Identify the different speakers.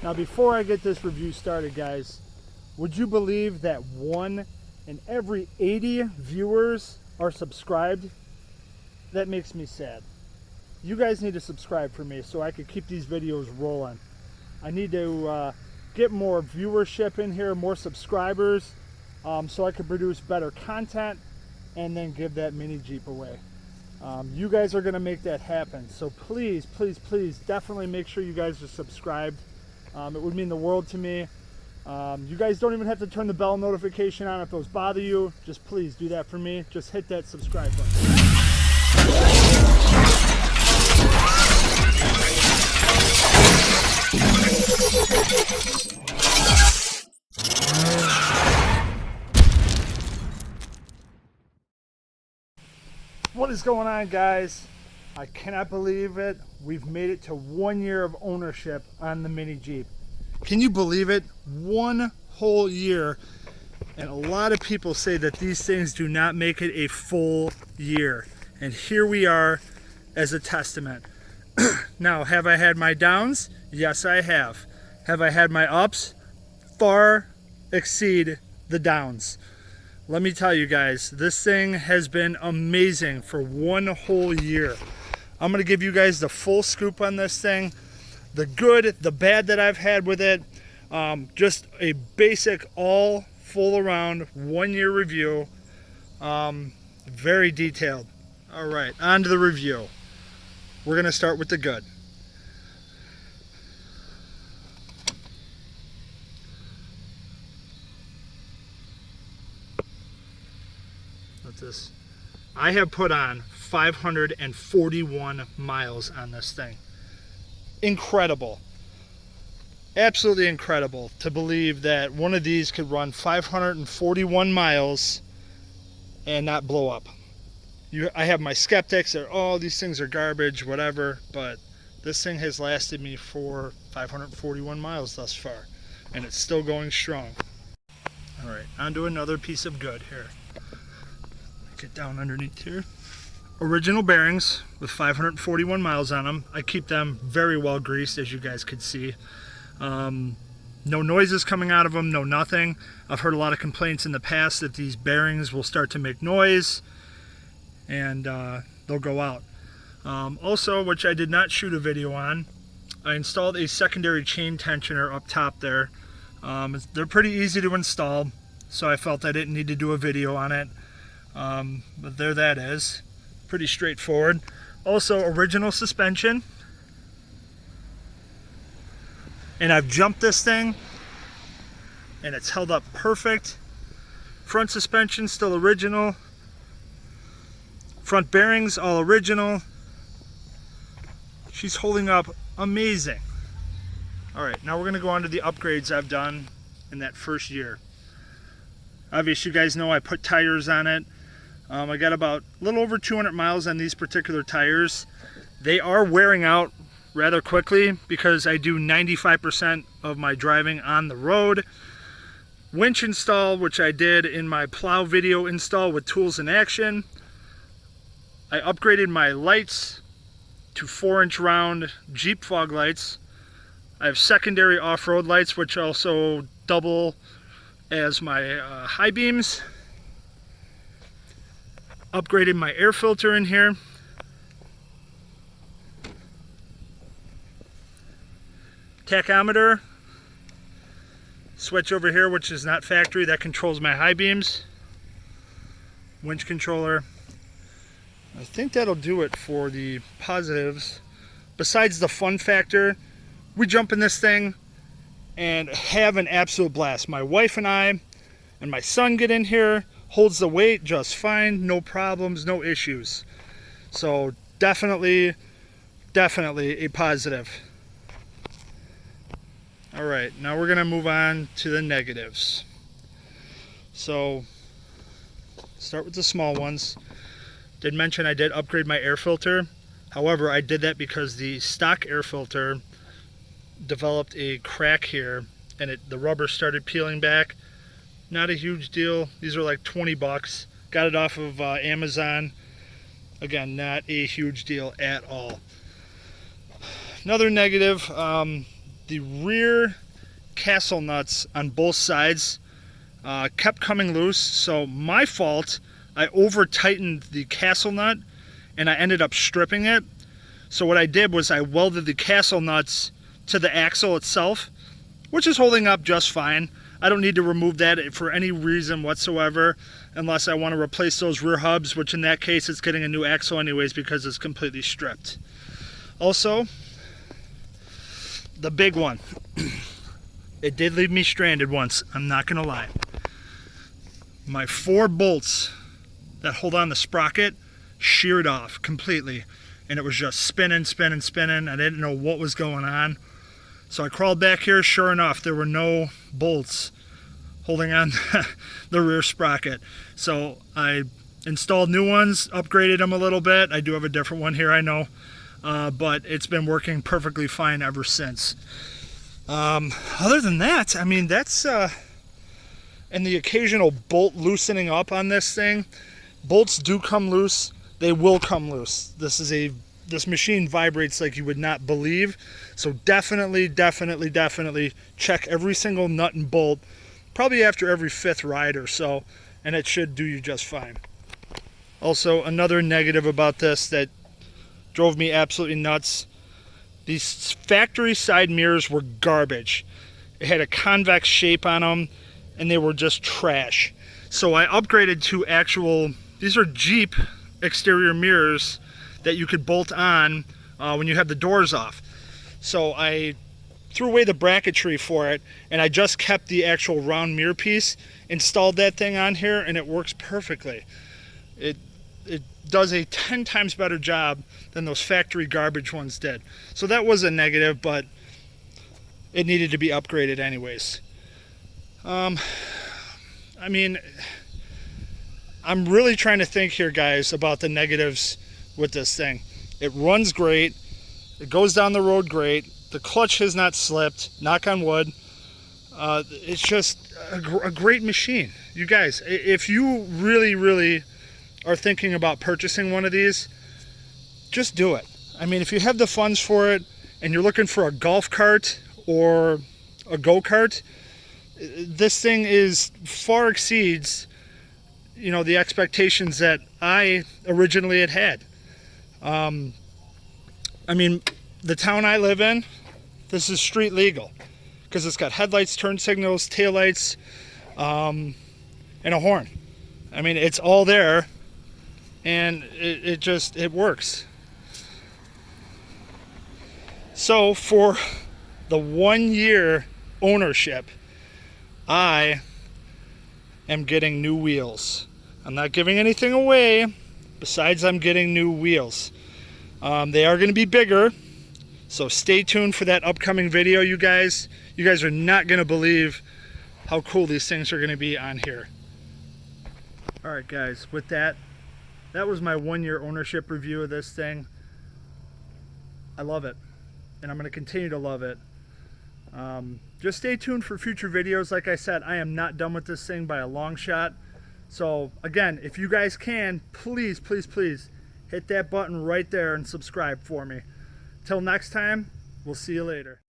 Speaker 1: Now before I get this review started, guys, would you believe that 1 in every 80 viewers are subscribed? That makes me sad. You guys need to subscribe for me so I can keep these videos rolling. I need to get more viewership in here, more subscribers, so I can produce better content and then give that mini Jeep away. You guys are going to make that happen. So please, please, please, definitely make sure you guys are subscribed. It would mean the world to me. You guys don't even have to turn the bell notification on if those bother you. Just please do that for me. Just hit that subscribe button. What is going on, guys? I cannot believe it. We've made it to 1 year of ownership on the mini Jeep. Can you believe it? 1 whole year. And a lot of people say that these things do not make it a full year. And here we are as a testament. Now, have I had my downs? Yes, I have. Have I had my ups? Far exceed the downs. Let me tell you guys, this thing has been amazing for 1 whole year. I'm going to give you guys the full scoop on this thing. The good, the bad that I've had with it. Just a basic, all full around 1 year review. Very detailed. All right, on to the review. We're going to start with the good. What's this? I have put on 541 miles on this thing. Incredible. Absolutely incredible to believe that one of these could run 541 miles and not blow up. I have my skeptics that, oh, these things are garbage, whatever, but this thing has lasted me for 541 miles thus far, and it's still going strong. All right, on to another piece of good here. Get down underneath here. Original bearings with 541 miles on them. I keep them very well greased, as you guys could see. No noises coming out of them, no nothing. I've heard a lot of complaints in the past that these bearings will start to make noise and they'll go out. Also, which I did not shoot a video on, I installed a secondary chain tensioner up top there. They're pretty easy to install, so I felt I didn't need to do a video on it. But there that is. Pretty straightforward. Also, original suspension. And I've jumped this thing and it's held up perfect. Front suspension still original. Front bearings all original. She's holding up amazing. Alright, now we're going to go on to the upgrades I've done in that first year. Obviously, you guys know I put tires on it. I got about a little over 200 miles on these particular tires. They are wearing out rather quickly because I do 95% of my driving on the road. Winch install, which I did in my plow video install with tools in action. I upgraded my lights to 4-inch round Jeep fog lights. I have secondary off-road lights, which also double as my high beams. Upgraded my air filter in here. Tachometer. Switch over here, which is not factory, that controls my high beams. Winch controller. I think that'll do it for the positives. Besides the fun factor, we jump in this thing and have an absolute blast. My wife and I and my son get in here, holds the weight just fine, no problems, no issues. So definitely a positive. All right, now we're gonna move on to the negatives. So start with the small ones. Did mention I did upgrade my air filter. However, I did that because the stock air filter developed a crack here and the rubber started peeling back. Not a huge deal. These are like 20 bucks. Got it off of Amazon. Again, not a huge deal at all. Another negative, the rear castle nuts on both sides kept coming loose. So my fault, I over tightened the castle nut and I ended up stripping it. So what I did was I welded the castle nuts to the axle itself, which is holding up just fine. I don't need to remove that for any reason whatsoever unless I want to replace those rear hubs, which in that case it's getting a new axle anyways because it's completely stripped. Also, the big one. It did leave me stranded once, I'm not gonna lie. My 4 bolts that hold on the sprocket sheared off completely, and it was just spinning. I didn't know what was going on. So I crawled back here, sure enough, there were no bolts holding on the rear sprocket. So I installed new ones, upgraded them a little bit. I do have a different one here, I know, but it's been working perfectly fine ever since. Other than that, I mean, that's, and the occasional bolt loosening up on this thing. Bolts do come loose. They will come loose. This machine vibrates like you would not believe. So definitely check every single nut and bolt, probably after every 5th ride or so, and it should do you just fine. Also, another negative about this that drove me absolutely nuts, these factory side mirrors were garbage. It had a convex shape on them, and they were just trash. So I upgraded to actual, these are Jeep exterior mirrors that you could bolt on when you have the doors off. So I threw away the bracketry for it, and I just kept the actual round mirror piece, installed that thing on here, and it works perfectly. It does a 10 times better job than those factory garbage ones did. So that was a negative, but it needed to be upgraded anyways. I mean, I'm really trying to think here, guys, about the negatives with this thing. It runs great. It goes down the road great. The clutch has not slipped, knock on wood. It's just a great machine. You guys, if you really are thinking about purchasing one of these, just do it. I mean, if you have the funds for it and you're looking for a golf cart or a go-kart, this thing far exceeds, you know, the expectations that I originally had. I mean, the town I live in, this is street legal because it's got headlights, turn signals, taillights, and a horn. I mean, it's all there, and it works. So for the 1 year ownership, I am getting new wheels. I'm not giving anything away besides I'm getting new wheels. They are going to be bigger, so stay tuned for that upcoming video, you guys. You guys are not going to believe how cool these things are going to be on here. Alright guys, with that was my 1 year ownership review of this thing. I love it, and I'm going to continue to love it. Just stay tuned for future videos. Like I said, I am not done with this thing by a long shot. So again, if you guys can, please hit that button right there and subscribe for me. Till next time, we'll see you later.